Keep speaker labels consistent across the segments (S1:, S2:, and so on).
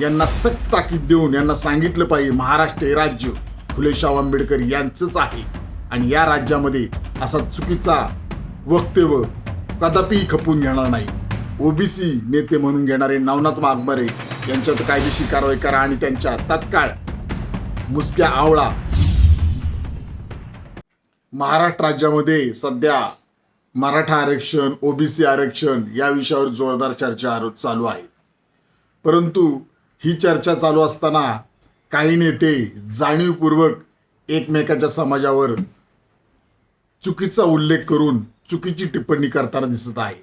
S1: यांना सक्त ताकीद देऊन यांना सांगितलं पाहिजे महाराष्ट्र हे राज्य फुले शाहू आंबेडकर यांचंच आहे आणि या राज्यामध्ये असा चुकीचा वक्तव्य कदापिही खपून घेणार नाही। ओबीसी नेते म्हणून घेणारे नवनाथ वाघमारे यांच्यावर कायदेशीर कारवाई करा आणि त्यांच्या तात्काळ मुसक्या आवळा। महाराष्ट्र राज्यामध्ये सध्या मराठा आरक्षण ओबीसी आरक्षण या विषयावर जोरदार चर्चा चालू आहे, परंतु ही चर्चा चालू असताना काही नेते जाणीवपूर्वक एकमेकाच्या समाजावर चुकीचा उल्लेख करून चुकीची टिप्पणी करताना दिसत आहे।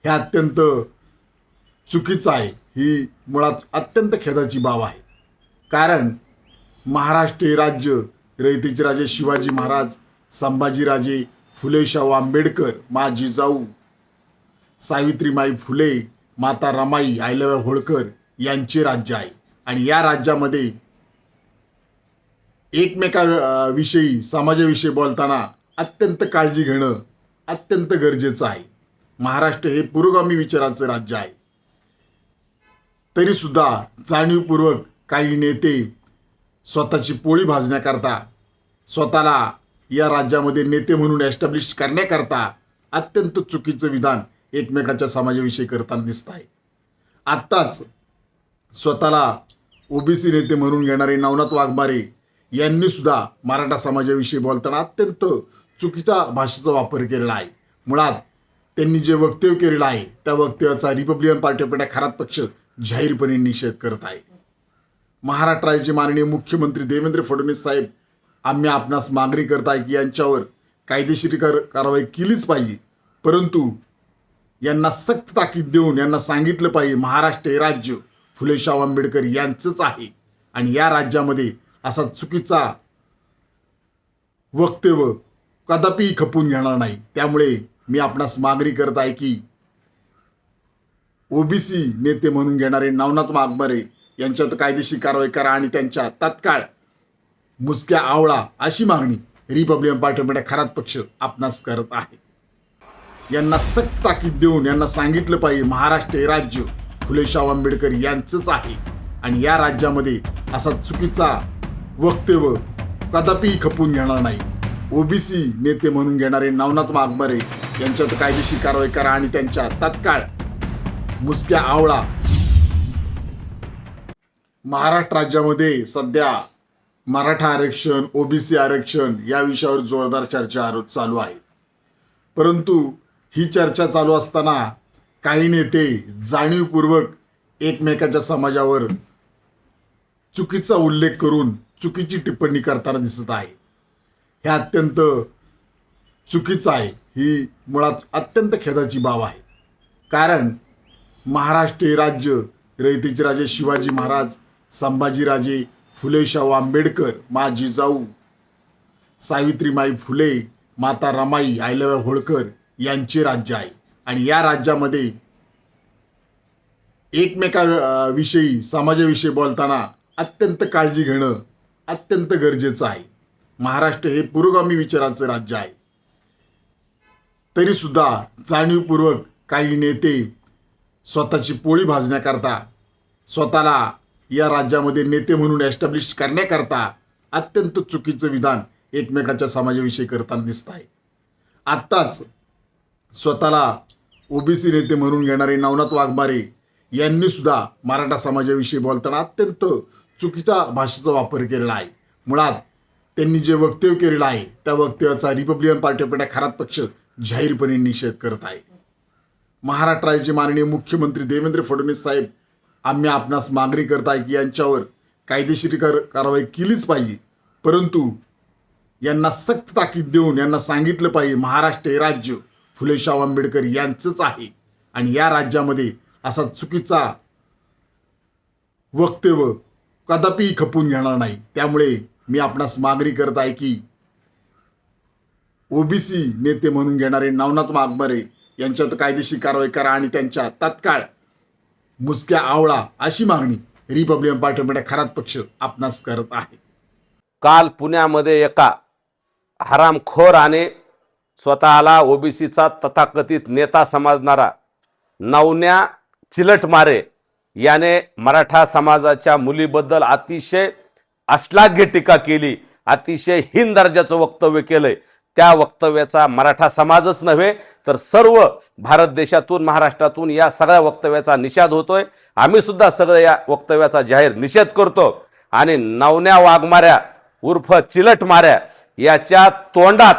S1: हे अत्यंत चुकीचं आहे। ही मुळात अत्यंत खेदाची बाब आहे, कारण महाराष्ट्र हे राज्य रयतेचे राजे शिवाजी महाराज, संभाजीराजे, फुले शाहू आंबेडकर, मा जिजाऊ, सावित्रीमाई फुले, माता रमाई, अहिल्याबाई होळकर यांचे राज्य आहे आणि या राज्यामध्ये एकमेकाविषयी समाजाविषयी बोलताना अत्यंत काळजी घेणं अत्यंत गरजेचं आहे। महाराष्ट्र हे पुरोगामी विचाराचं राज्य आहे, तरी सुद्धा जाणीवपूर्वक काही नेते स्वतःची पोळी भाजण्याकरता, स्वतःला या राज्यामध्ये नेते म्हणून एस्टॅब्लिश करण्याकरता अत्यंत चुकीचं विधान एकमेकाच्या समाजाविषयी करताना दिसत आहे। आत्ताच स्वतःला ओबीसी नेते म्हणून घेणारे नवनाथ वाघमारे यांनी सुद्धा मराठा समाजाविषयी बोलताना अत्यंत चुकीच्या भाषेचा वापर केलेला आहे। मुळात त्यांनी जे वक्तव्य केलेलं आहे त्या वक्तव्याचा Republican party of India Kharat पक्ष जाहीरपणे निषेध करत आहे। महाराष्ट्र राज्याचे माननीय मुख्यमंत्री देवेंद्र फडणवीस साहेब आम्ही आपणास मागणी करत आहे की यांच्यावर कायदेशीर कारवाई केलीच पाहिजे, परंतु यांना सक्त ताकीद देऊन यांना सांगितलं पाहिजे महाराष्ट्र हे राज्य फुले शाहू आंबेडकर यांचंच आहे आणि या राज्यामध्ये असा चुकीचा वक्तव्य कदापिही खपून घेणार नाही। त्यामुळे मी आपणास मागणी करत आहे की ओबीसी नेते म्हणून घेणारे नवनाथ वाघमारे यांच्यावर कायदेशीर कारवाई करा आणि त्यांच्या तात्काळ मुसक्या आवळा अशी मागणी Republican party of India Kharat पक्ष आपणास करत आहे। यांना सक्त ताकीद देऊन यांना सांगितलं पाहिजे महाराष्ट्र हे राज्य फुले शाहू आंबेडकर यांचंच आहे आणि या राज्यामध्ये असा चुकीचा वक्तव्य कदापिही खपून घेणार नाही। ओबीसी नेते म्हणून घेणारे नवनाथ वाघमारे यांच्यावर कायदेशीर कारवाई करा आणि त्यांच्या तात्काळ मुसक्या आवळा। महाराष्ट्र राज्यामध्ये सध्या मराठा आरक्षण ओबीसी आरक्षण या विषयावर जोरदार चर्चा चालू आहे, परंतु ही चर्चा चालू असताना काही नेते जाणीवपूर्वक एकमेकाच्या समाजावर चुकीचा उल्लेख करून चुकीची टिप्पणी करताना दिसत आहे। हे अत्यंत चुकीचं आहे। ही मुळात अत्यंत खेदाची बाब आहे, कारण महाराष्ट्र हे राज्य रयतेचे राजे शिवाजी महाराज, संभाजीराजे, फुले शाहू आंबेडकर, मा जिजाऊ, सावित्रीमाई फुले, माता रमाई, अहिल्याबाई होळकर यांचे राज्य आहे आणि या राज्यामध्ये एकमेकाविषयी समाजाविषयी बोलताना अत्यंत काळजी घेणं अत्यंत गरजेचं आहे। महाराष्ट्र हे पुरोगामी विचाराचं राज्य आहे, तरी सुद्धा जाणीवपूर्वक काही नेते स्वतःची पोळी भाजण्याकरता, स्वतःला या राज्यामध्ये नेते म्हणून एस्टॅब्लिश करण्याकरता अत्यंत चुकीचं विधान एकमेकाच्या समाजाविषयी करताना दिसत आहे। आत्ताच स्वतःला ओबीसी नेते म्हणून घेणारे नवनाथ वाघमारे यांनी सुद्धा मराठा समाजाविषयी बोलताना अत्यंत चुकीच्या भाषेचा वापर केलेला आहे। मुळात त्यांनी जे वक्तव्य केलेलं आहे त्या वक्तव्याचा Republican party of India Kharat पक्ष जाहीरपणे निषेध करत आहे। महाराष्ट्र राज्याचे माननीय मुख्यमंत्री देवेंद्र फडणवीस साहेब आम्ही आपणास मागणी करत आहे की यांच्यावर कायदेशीर कारवाई केलीच पाहिजे, परंतु यांना सक्त ताकीद देऊन यांना सांगितलं पाहिजे महाराष्ट्र हे राज्य फुले शाहू आंबेडकर यांचंच आहे आणि या राज्यामध्ये असा चुकीचा वक्तव्य कदापिही खपून घेणार नाही। त्यामुळे मी आपणास मागणी करत आहे की ओबीसी नेते म्हणून घेणारे नवनाथ वाघमारे यांच्यावर कायदेशीर कारवाई करा आणि त्यांच्या तात्काळ मुसक्या आवळा अशी मागणी Republican party of India Kharat पक्ष आपणास करत आहे।
S2: काल पुण्यामध्ये एका हरामखोराने स्वतःला ओबीसीचा तथाकथित नेता समजणारा नवन्या चिलटमारे याने मराठा समाजाच्या मुलीबद्दल अतिशय अश्लाघ्य टीका केली, अतिशय हीन दर्जाचं वक्तव्य केलंय. त्या वक्तव्याचा मराठा समाजच नव्हे तर सर्व भारत देशातून, महाराष्ट्रातून या सगळ्या वक्तव्याचा निषेध होतोय. आम्ही सुद्धा सगळं या वक्तव्याचा जाहीर निषेध करतो आणि नवन्या वाघमाऱ्या उर्फ चिलट माऱ्या याच्या तोंडात,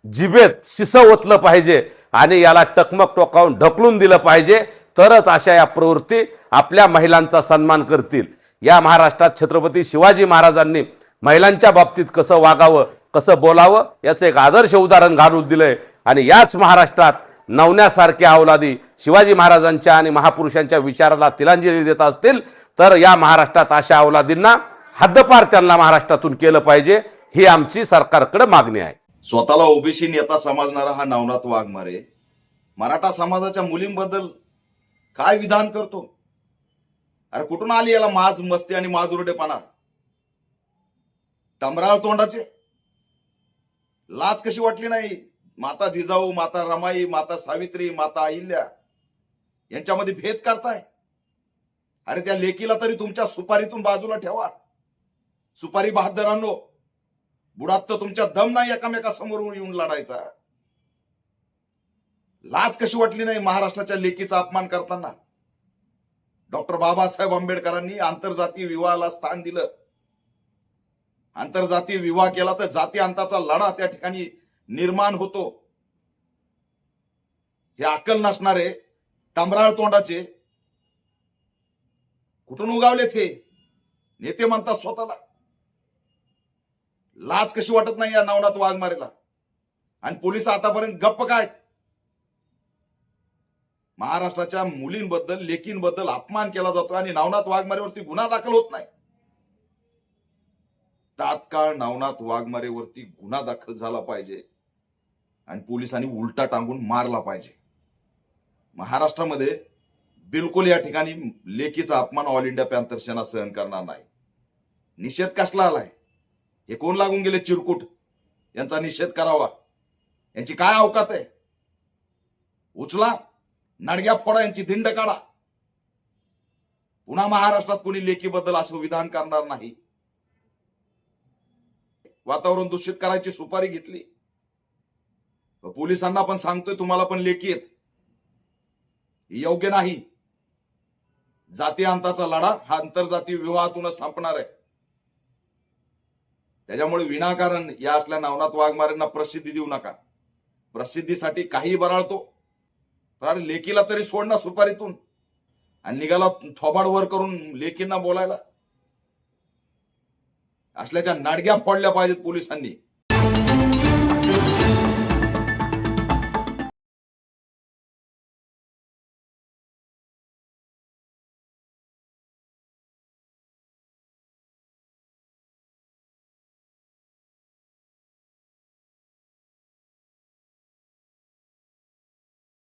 S2: जिभेत शिस ओतलं पाहिजे आणि याला टकमक टोकावून ढकलून दिलं पाहिजे. तरच अशा या प्रवृत्ती आपल्या महिलांचा सन्मान करतील. या महाराष्ट्रात छत्रपती शिवाजी महाराजांनी महिलांच्या बाबतीत कसं वागावं, कसं बोलावं याचं एक आदर्श उदाहरण घालून दिलंय. आणि याच महाराष्ट्रात नवन्यासारख्या अवलादी शिवाजी महाराजांच्या आणि महापुरुषांच्या विचाराला तिलांजली देत असतील तर या महाराष्ट्रात अशा अवलादींना हद्दपार त्यांना महाराष्ट्रातून केलं पाहिजे, ही आमची सरकारकडे मागणी आहे.
S3: स्वतःला ओबीसी नेता समजणारा हा नवनाथ वाघमारे मराठा समाजाच्या मुलींबद्दल काय विधान करतो? अरे कुठून आली याला माज मस्ती आणि माजुरडेपणा? टमराळ तोंडाचे. लाज कशी वाटली नाही? माता जिजाऊ, माता रमाई, माता सावित्री, माता अहिल्या यांच्यामध्ये भेद करताय. अरे त्या लेकीला तरी तुमच्या सुपारीतून बाजूला ठेवा. सुपारी बहादरांनो, बुडात तर तुमच्या दम नाही एकामेकासमोर येऊन लढायचा. लाज कशी वाटली नाही महाराष्ट्राच्या लेकीचा अपमान करताना? डॉक्टर बाबासाहेब आंबेडकरांनी आंतरजातीय विवाहाला स्थान दिलं. आंतरजातीय विवाह केला तर जाती अंताचा लढा त्या ठिकाणी निर्माण होतो. हे अक्कल नसणारे टमराळ तोंडाचे कुठून उगावलेत हे नेते म्हणतात स्वतःला? लाज कशी वाटत नाही या नवनाथ वाघमारेला? आणि पोलीस आतापर्यंत गप्प काय? महाराष्ट्राच्या मुलींबद्दल, लेकींबद्दल अपमान केला जातो आणि नवनाथ वाघमारेवरती गुन्हा दाखल होत नाही. तात्काळ नवनाथ वाघमारेवरती गुन्हा दाखल झाला पाहिजे आणि पोलिसांनी उलटा टांगून मारला पाहिजे. महाराष्ट्रामध्ये बिलकुल या ठिकाणी लेकीचा अपमान ऑल इंडिया पॅंथर सेना सहन करणार नाही. निषेध कसला आलाय? हे कोण लागून गेले चिरकुट? यांचा निषेध करावा. यांची काय अवकात आहे? उचला, नडग्या फोडा, यांची धिंड काढा. पुन्हा महाराष्ट्रात कोणी लेकीबद्दल असं विधान करणार नाही. वातावरण दूषित करायची सुपारी घेतली. पोलिसांना पण सांगतोय, तुम्हाला पण लेकी आहेत, योग्य नाही. जाती अंताचा लढा हा आंतरजातीय विवाहातूनच संपणार आहे. त्याच्यामुळे विनाकारण या असल्या नवनाथ वाघमारेंना प्रसिद्धी देऊ नका. प्रसिद्धीसाठी काही बराळतो, तर लेकीला तरी सोड ना सुपारीतून. आणि निघाला थोबाड वर करून लेकींना बोलायला. असल्याच्या नाडग्या फोडल्या पाहिजेत पोलिसांनी.